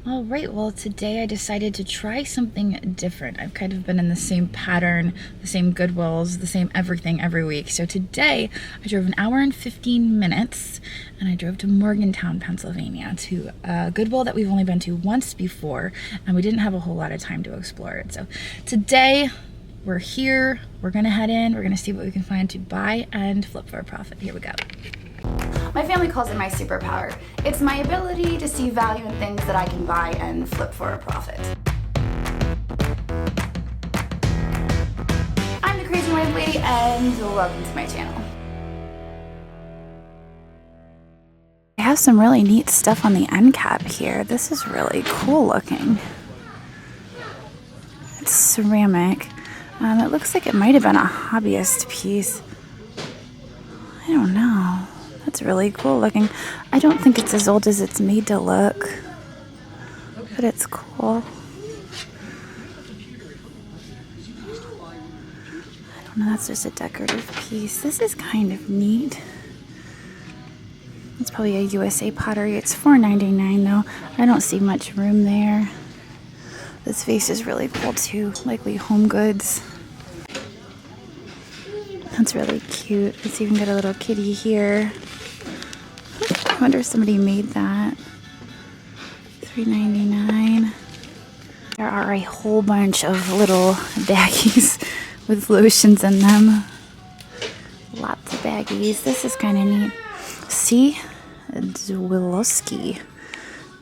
All right, well, today I decided to try something different. I've kind of been in the same pattern, the same Goodwills, the same everything every week. So today I drove an hour and 15 minutes and I drove to Morgantown, Pennsylvania to a Goodwill that we've only been to once before, and we didn't have a whole lot of time to explore it. So today we're here, we're gonna head in, we're gonna see what we can find to buy and flip for a profit. Here we go. My family calls it my superpower. It's my ability to see value in things that I can buy and flip for a profit. I'm the Crazy Landlady and welcome to my channel. I have some really neat stuff on the end cap here. This is really cool looking. It's ceramic. It looks like it might have been a hobbyist piece. I don't know. That's really cool looking. I don't think it's as old as it's made to look, but it's cool. I don't know, that's just a decorative piece. This is kind of neat. It's probably a USA pottery. It's $4.99 though. I don't see much room there. This vase is really cool too, likely home goods. That's really cute. It's even got a little kitty here. I wonder if somebody made that. $3.99. There are a whole bunch of little baggies with lotions in them. Lots of baggies. This is kind of neat. See? Zwilowski.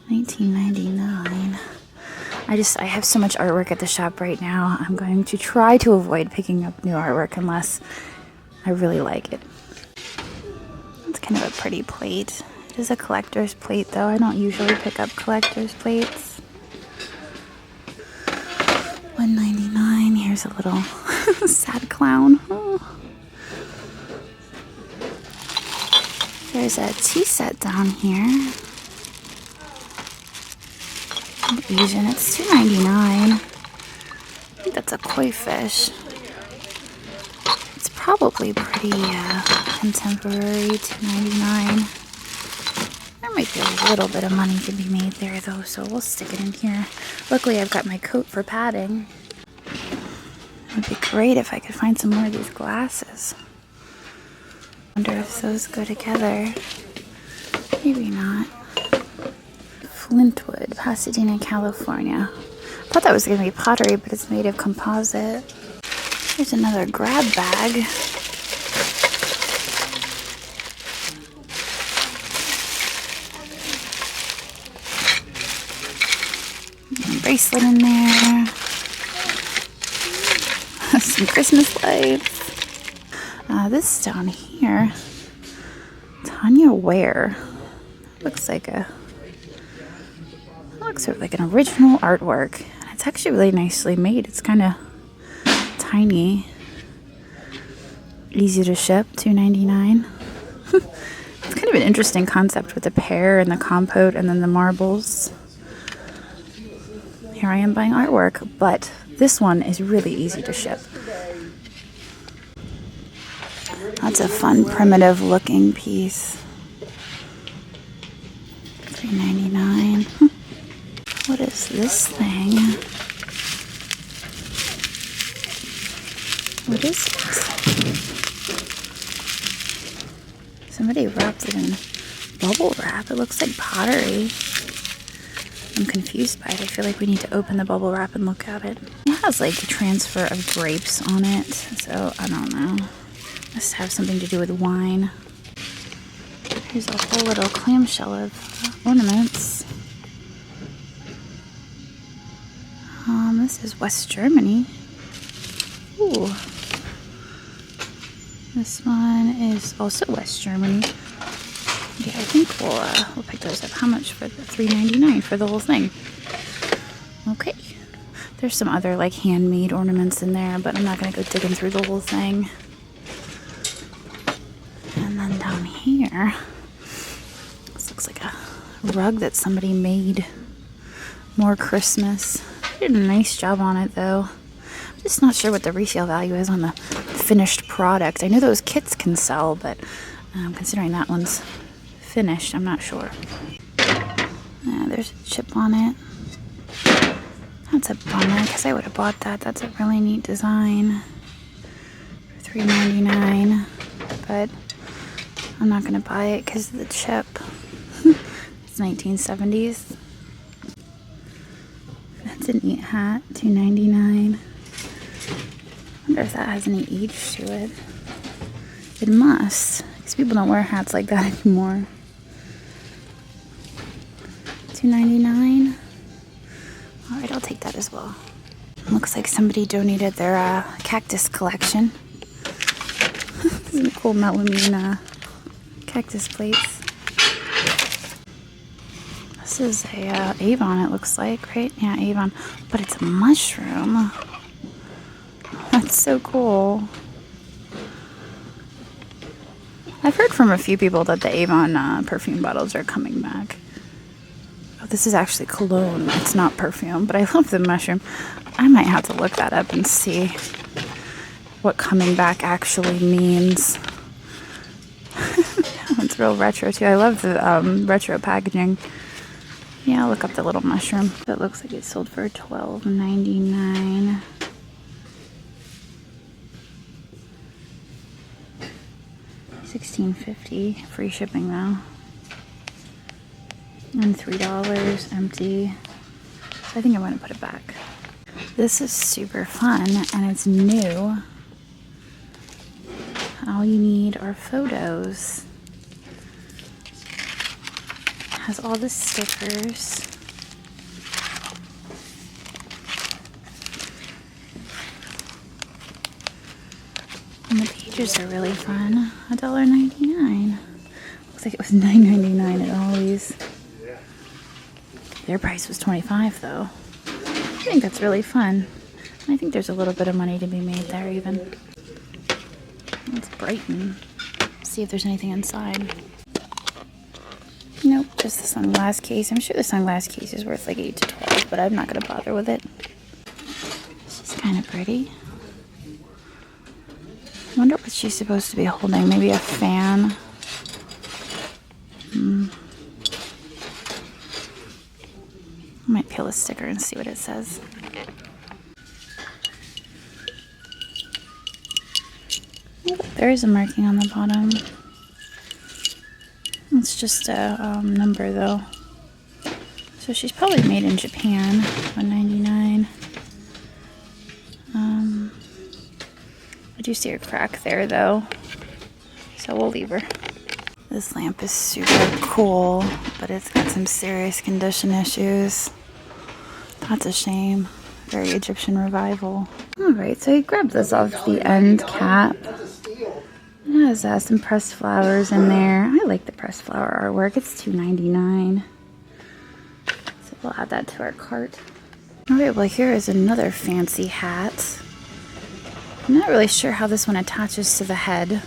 $19.99. I have so much artwork at the shop right now. I'm going to try to avoid picking up new artwork unless I really like it. It's kind of a pretty plate. It is a collector's plate though. I don't usually pick up collector's plates. $1.99. Here's a little sad clown. Oh. There's a tea set down here. Asian. It's $2.99. I think that's a koi fish. It's probably pretty contemporary. $2.99. There might be a little bit of money to be made there though, so we'll stick it in here. Luckily I've got my coat for padding. It would be great if I could find some more of these glasses. Wonder if those go together. Maybe not. Flintwood, Pasadena, California. I thought that was going to be pottery, but it's made of composite. Here's another grab bag. And bracelet in there. Some Christmas lights. This down here, Tanya Ware. Looks sort of like an original artwork. It's actually really nicely made. It's kind of tiny, easy to ship. $2.99. It's kind of an interesting concept with the pear and the compote and then the marbles. Here I am buying artwork, but this one is really easy to ship. That's a fun primitive looking piece. $3.99. What is this thing? What is it? Somebody wrapped it in bubble wrap. It looks like pottery. I'm confused by it. I feel like we need to open the bubble wrap and look at it. It has like transfer of grapes on it, so I don't know. Must have something to do with wine. Here's a whole little clamshell of ornaments. This is West Germany. Ooh. This one is also West Germany. Yeah, I think we'll pick those up. How much for the $3.99 for the whole thing? Okay. There's some other like handmade ornaments in there, but I'm not gonna go digging through the whole thing. And then down here, this looks like a rug that somebody made. More Christmas. Did a nice job on it though. I'm just not sure what the resale value is on the finished product. I know those kits can sell, but considering that one's finished, I'm not sure. Yeah, there's a chip on it. That's a bummer because I would have bought that. That's a really neat design for $3.99, but I'm not gonna buy it because of the chip. It's 1970s. That's a neat hat, $2.99. I wonder if that has any age to it. It must, because people don't wear hats like that anymore. $2.99. All right, I'll take that as well. Looks like somebody donated their cactus collection. Some cool melamine cactus plates. This is a Avon, it looks like, right? Yeah, Avon, but it's a mushroom. That's so cool. I've heard from a few people that the Avon perfume bottles are coming back. Oh, this is actually cologne. It's not perfume, but I love the mushroom. I might have to look that up and see what coming back actually means. It's real retro too. I love the retro packaging. Yeah, I'll look up the little mushroom. It looks like it sold for $12.99. $16.50, free shipping though. And $3 empty. So I think I'm gonna put it back. This is super fun and it's new. All you need are photos. It has all the stickers. And the pages are really fun. $1.99. Looks like it was $9.99 at Ollie's. Their price was $25 though. I think that's really fun. I think there's a little bit of money to be made there even. Let's brighten. See if there's anything inside. Nope, just the sunglass case. I'm sure the sunglass case is worth like $8 to $12, but I'm not gonna bother with it. She's kind of pretty. I wonder what she's supposed to be holding. Maybe a fan. I might peel a sticker and see what it says. There is a marking on the bottom. It's just a number though. So she's probably made in Japan. $1.99. I do see a crack there though, so we'll leave her. This lamp is super cool, but it's got some serious condition issues. That's a shame. Very Egyptian revival. Alright, so I grabbed this off the end cap. It has some pressed flowers in there. I like the pressed flower artwork. It's $2.99. So we'll add that to our cart. Alright, well here is another fancy hat. I'm not really sure how this one attaches to the head.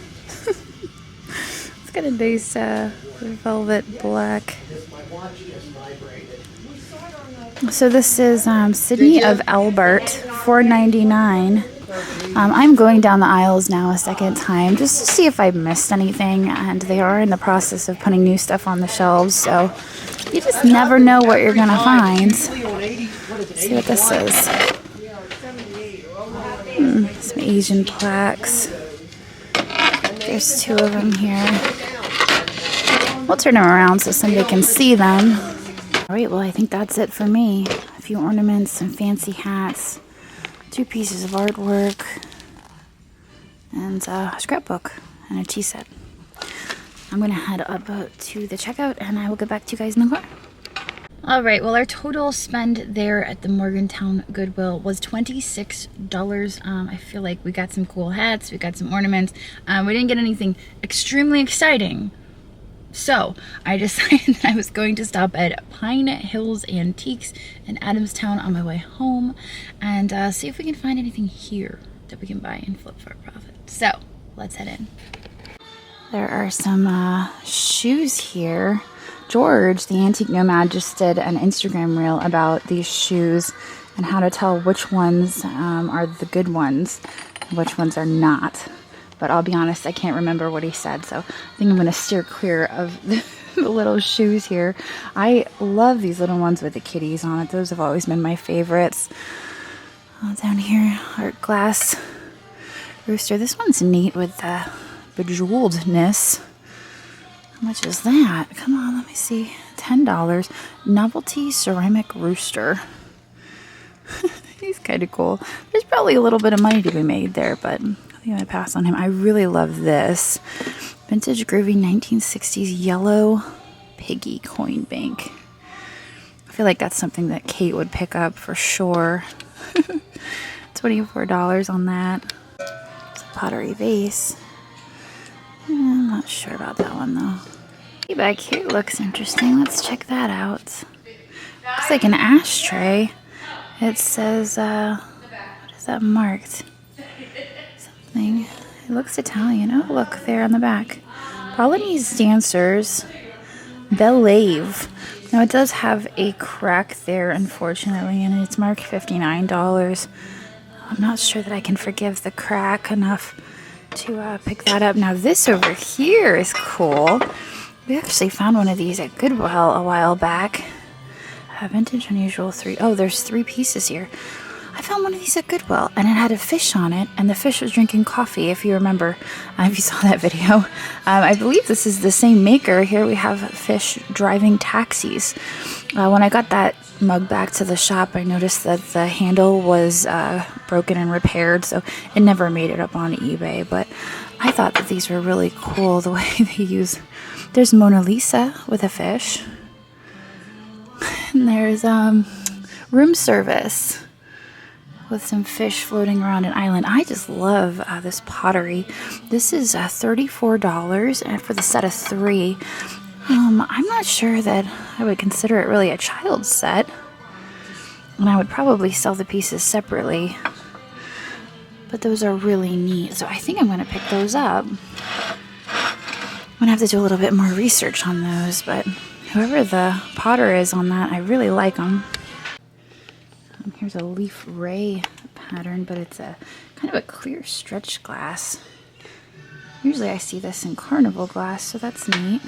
It's got a nice velvet black. So this is Sydney of Albert, $4.99. I'm going down the aisles now a second time just to see if I missed anything, and they are in the process of putting new stuff on the shelves, so you just never know what you're gonna find. Let's see what this is. Some Asian plaques. There's two of them here. We'll turn them around so somebody can see them. Alright, well I think that's it for me. A few ornaments, some fancy hats, 2 pieces of artwork, and a scrapbook, and a tea set. I'm gonna head up to the checkout and I will get back to you guys in the car. Alright, well our total spend there at the Morgantown Goodwill was $26. I feel like we got some cool hats, we got some ornaments. We didn't get anything extremely exciting. So I decided that I was going to stop at Pine Hills Antiques in Adamstown on my way home and see if we can find anything here that we can buy and flip for a profit. So let's head in. There are some shoes here. George, the antique nomad, just did an Instagram reel about these shoes and how to tell which ones are the good ones and which ones are not. But I'll be honest, I can't remember what he said, so I think I'm going to steer clear of the little shoes here. I love these little ones with the kitties on it. Those have always been my favorites. Down here, art glass rooster. This one's neat with the bejeweledness. How much is that? Come on, let me see. $10. Novelty ceramic rooster. He's kind of cool. There's probably a little bit of money to be made there, but I think I'm going to pass on him. I really love this. Vintage groovy 1960s yellow piggy coin bank. I feel like that's something that Kate would pick up for sure. $24 on that. It's a pottery vase. I'm not sure about that one though. Back here looks interesting. Let's check that out. Looks like an ashtray. It says, what is that marked? Something. It looks Italian. Oh, look there on the back. Balinese dancers. Bellave. Now it does have a crack there, unfortunately, and it's marked $59. I'm not sure that I can forgive the crack enough to pick that up. Now this over here is cool. We actually found one of these at Goodwill a while back. Vintage unusual 3. Oh, there's 3 pieces here. I found one of these at Goodwill, and it had a fish on it, and the fish was drinking coffee, if you remember, if you saw that video. I believe this is the same maker. Here we have fish driving taxis. When I got that mug back to the shop, I noticed that the handle was broken and repaired, so it never made it up on eBay, but I thought that these were really cool, the way they use. There's Mona Lisa with a fish. And there's room service with some fish floating around an island. I just love this pottery. This is $34 and for the set of 3. I'm not sure that I would consider it really a child's set. And I would probably sell the pieces separately. But those are really neat. So I think I'm going to pick those up. I'm going to have to do a little bit more research on those, but whoever the potter is on that, I really like them. Here's a leaf ray pattern, but it's a kind of a clear stretch glass. Usually I see this in carnival glass, so that's neat.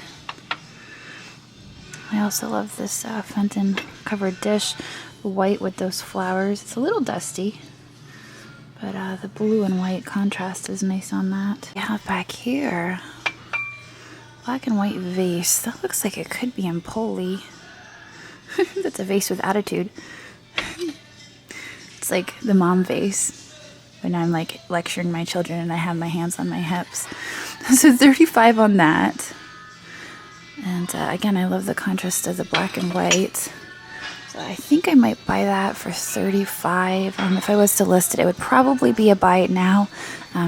I also love this Fenton covered dish, white with those flowers. It's a little dusty, but the blue and white contrast is nice on that. We have back here, black and white vase. That looks like it could be in Poli. That's a vase with attitude. It's like the mom vase when I'm like lecturing my children and I have my hands on my hips. So $35 on that. And again, I love the contrast of the black and white. So I think I might buy that for $35. If I was to list it, it would probably be a buy it now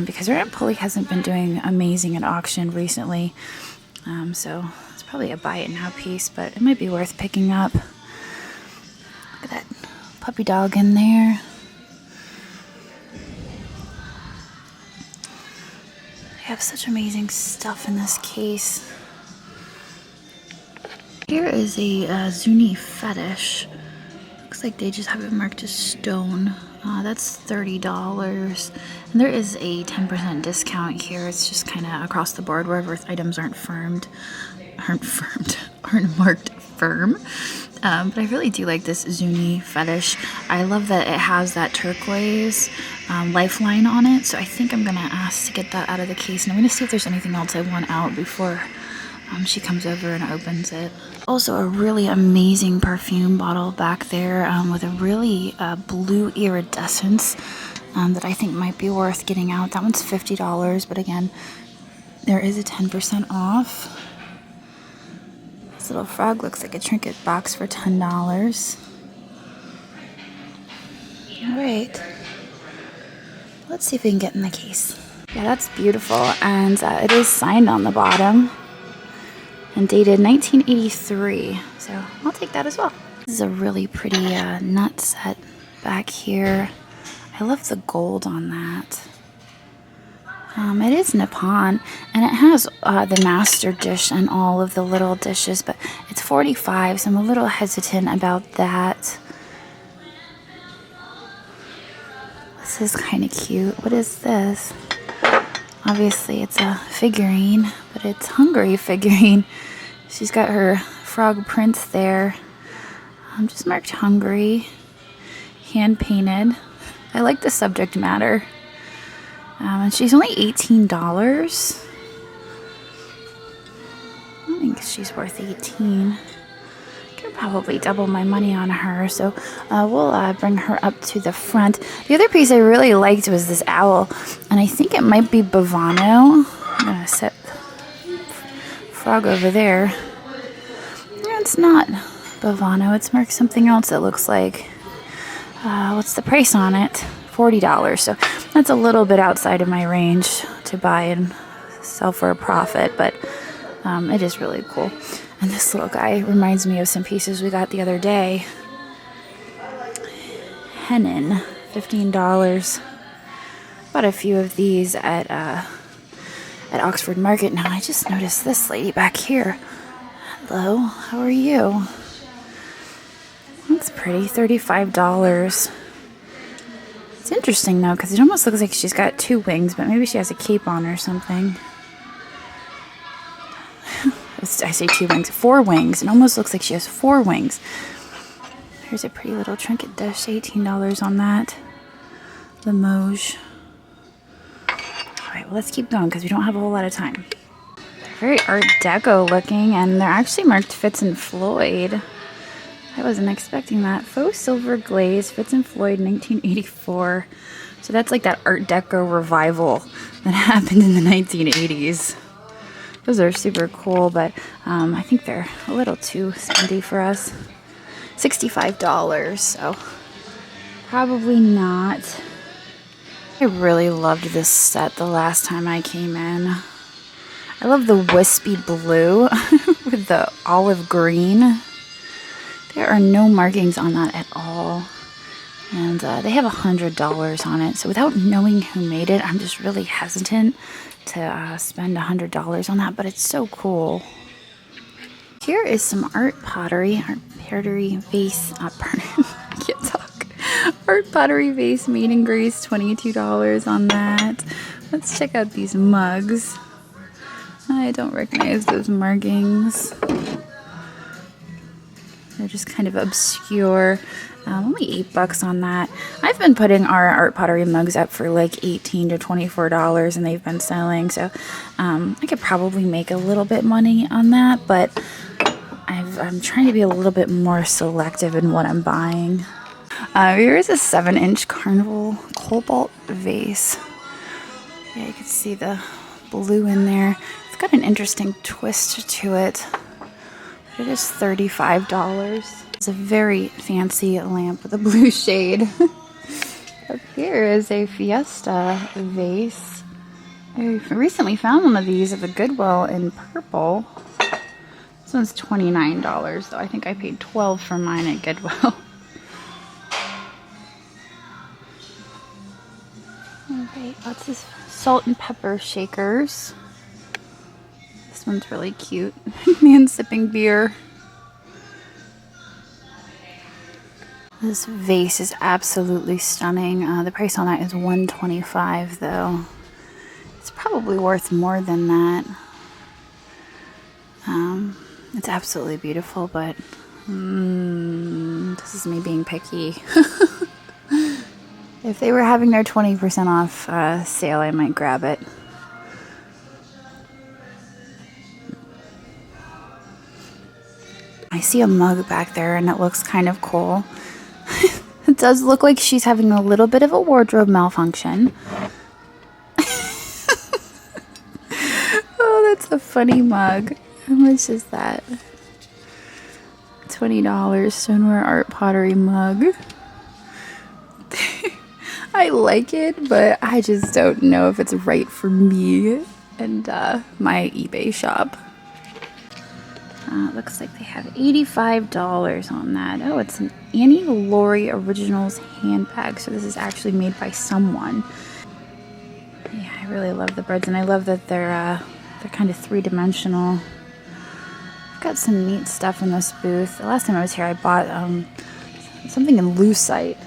because Rent Pulley hasn't been doing amazing at auction recently. So it's probably a buy it now piece, but it might be worth picking up. Look at that puppy dog in there. They have such amazing stuff in this case. Here is a Zuni fetish. Looks like they just have it marked as stone. That's $30. And there is a 10% discount here. It's just kind of across the board wherever items aren't marked firm. But I really do like this Zuni fetish. I love that it has that turquoise lifeline on it. So I think I'm gonna ask to get that out of the case. And I'm gonna see if there's anything else I want out before she comes over and opens it. Also a really amazing perfume bottle back there with a really blue iridescence that I think might be worth getting out. That one's $50, but again, there is a 10% off. This little frog looks like a trinket box for $10. Alright, let's see if we can get in the case. Yeah, that's beautiful, and it is signed on the bottom. And dated 1983, so I'll take that as well. This is a really pretty nut set back here. I love the gold on that. It is Nippon, and it has the master dish and all of the little dishes, but it's $45, so I'm a little hesitant about that. This is kind of cute. What is this? Obviously it's a figurine, but it's Hungary figurine. She's got her frog prints there. Just marked hungry, hand painted. I like the subject matter. And she's only $18. I don't think she's worth 18. I could probably double my money on her, so we'll bring her up to the front. The other piece I really liked was this owl, and I think it might be Bavano. I'm gonna set frog over there. No, it's not Bavano. It's marked something else that looks like. What's the price on it? $40. So that's a little bit outside of my range to buy and sell for a profit, but it is really cool. And this little guy reminds me of some pieces we got the other day. Hennin, $15. Bought a few of these at Oxford Market. Now I just noticed this lady back here. Hello, how are you? That's pretty, $35. It's interesting though, because it almost looks like she's got two wings, but maybe she has a cape on or something. I say two wings, four wings. It almost looks like she has four wings. Here's a pretty little trinket dish, $18 on that. Limoges. Alright, well let's keep going because we don't have a whole lot of time. They're very Art Deco looking, and they're actually marked Fitz and Floyd. I wasn't expecting that. Faux silver glaze, Fitz and Floyd, 1984. So that's like that Art Deco revival that happened in the 1980s. Those are super cool, but I think they're a little too spendy for us. $65, so probably not. I really loved this set the last time I came in. I love the wispy blue with the olive green. There are no markings on that at all. And they have $100 on it. So without knowing who made it, I'm just really hesitant to spend $100 on that. But it's so cool. Here is some art pottery vase. I can't talk. Art pottery vase made in Greece, $22 on that. Let's check out these mugs. I don't recognize those markings. They're just kind of obscure. Only $8 on that. I've been putting our art pottery mugs up for like $18 to $24, and they've been selling. So I could probably make a little bit money on that, but I'm trying to be a little bit more selective in what I'm buying. Here is a 7-inch Carnival Cobalt vase. Yeah, you can see the blue in there. It's got an interesting twist to it. It is $35. It's a very fancy lamp with a blue shade. Up here is a Fiesta vase. I recently found one of these at the Goodwill in purple. This one's $29, though. I think I paid $12 for mine at Goodwill. Alright, lots of salt and pepper shakers. This one's really cute. Man sipping beer. This vase is absolutely stunning. The price on that is $125, though. It's probably worth more than that. It's absolutely beautiful, but this is me being picky. If they were having their 20% off sale, I might grab it. I see a mug back there, and it looks kind of cool. It does look like she's having a little bit of a wardrobe malfunction. Oh, that's a funny mug. How much is that? $20 stoneware art pottery mug. I like it, but I just don't know if it's right for me and my eBay shop. Looks like they have $85 on that. Oh, it's an Annie Laurie Originals handbag. So this is actually made by someone. Yeah, I really love the birds, and I love that they're kind of three-dimensional. I've got some neat stuff in this booth. The last time I was here, I bought something in lucite.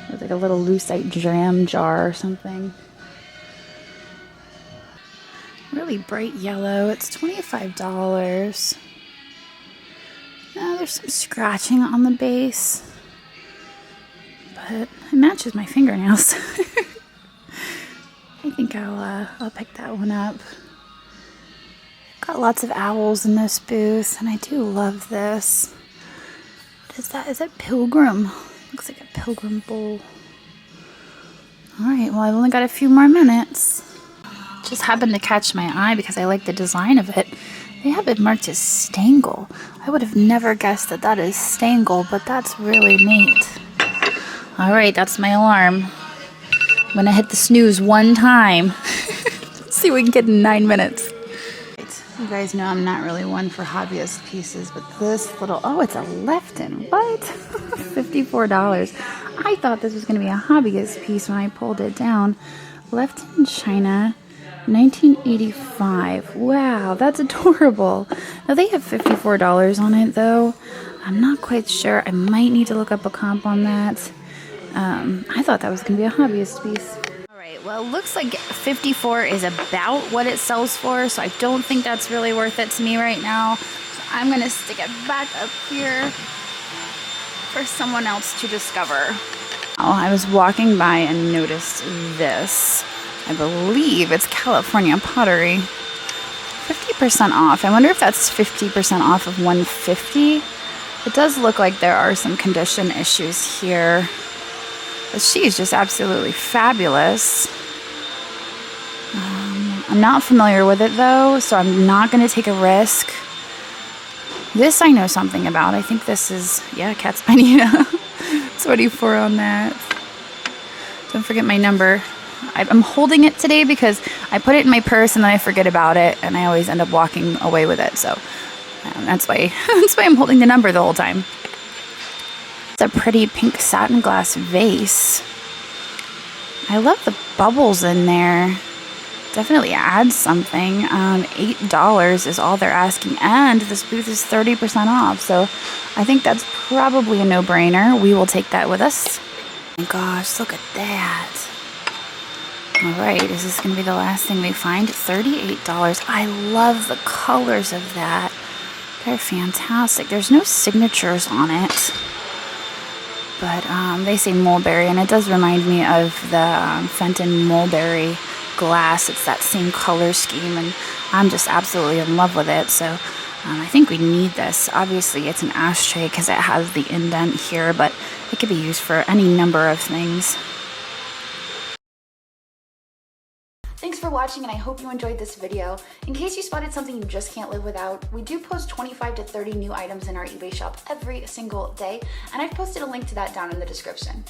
It was like a little lucite jam jar or something. Really really bright yellow. It's $25. There's some scratching on the base, but it matches my fingernails. I think I'll pick that one up. Got lots of owls in this booth, and I do love this. What is that? Is that Pilgrim? Looks like a Pilgrim bowl. Alright, well, I've only got a few more minutes. Just happened to catch my eye because I like the design of it. They have it marked as Stangle. I would have never guessed that that is Stangle, but that's really neat. Alright, that's my alarm. I'm gonna hit the snooze one time. Let's see what we can get in 9 minutes. You guys know I'm not really one for hobbyist pieces, but this little, oh, it's a Lefton. What? $54. I thought this was going to be a hobbyist piece when I pulled it down. Lefton China, 1985. Wow, that's adorable. Now they have $54 on it though. I'm not quite sure. I might need to look up a comp on that. I thought that was going to be a hobbyist piece. Well, it looks like 54 is about what it sells for, so I don't think that's really worth it to me right now. So I'm going to stick it back up here for someone else to discover. Oh, I was walking by and noticed this. I believe it's California pottery. 50% off. I wonder if that's 50% off of 150. It does look like there are some condition issues here. But she's just absolutely fabulous. I'm not familiar with it though, so I'm not going to take a risk. This I know something about. I think this is, yeah, Cat Spinetta. 24 on that. Don't forget my number. I'm holding it today because I put it in my purse and then I forget about it, and I always end up walking away with it. So that's why I'm holding the number the whole time. It's a pretty pink satin glass vase. I love the bubbles in there. Definitely adds something. $8 is all they're asking, and this booth is 30% off, so I think that's probably a no-brainer. We will take that with us. Oh my gosh, look at that. Alright, is this going to be the last thing we find? $38. I love the colors of that. They're fantastic. There's no signatures on it. But they say mulberry, and it does remind me of the Fenton mulberry glass. It's that same color scheme, and I'm just absolutely in love with it. So I think we need this. Obviously, it's an ashtray because it has the indent here, but it could be used for any number of things. Thanks for watching, and I hope you enjoyed this video. In case you spotted something you just can't live without, we do post 25 to 30 new items in our eBay shop every single day, and I've posted a link to that down in the description.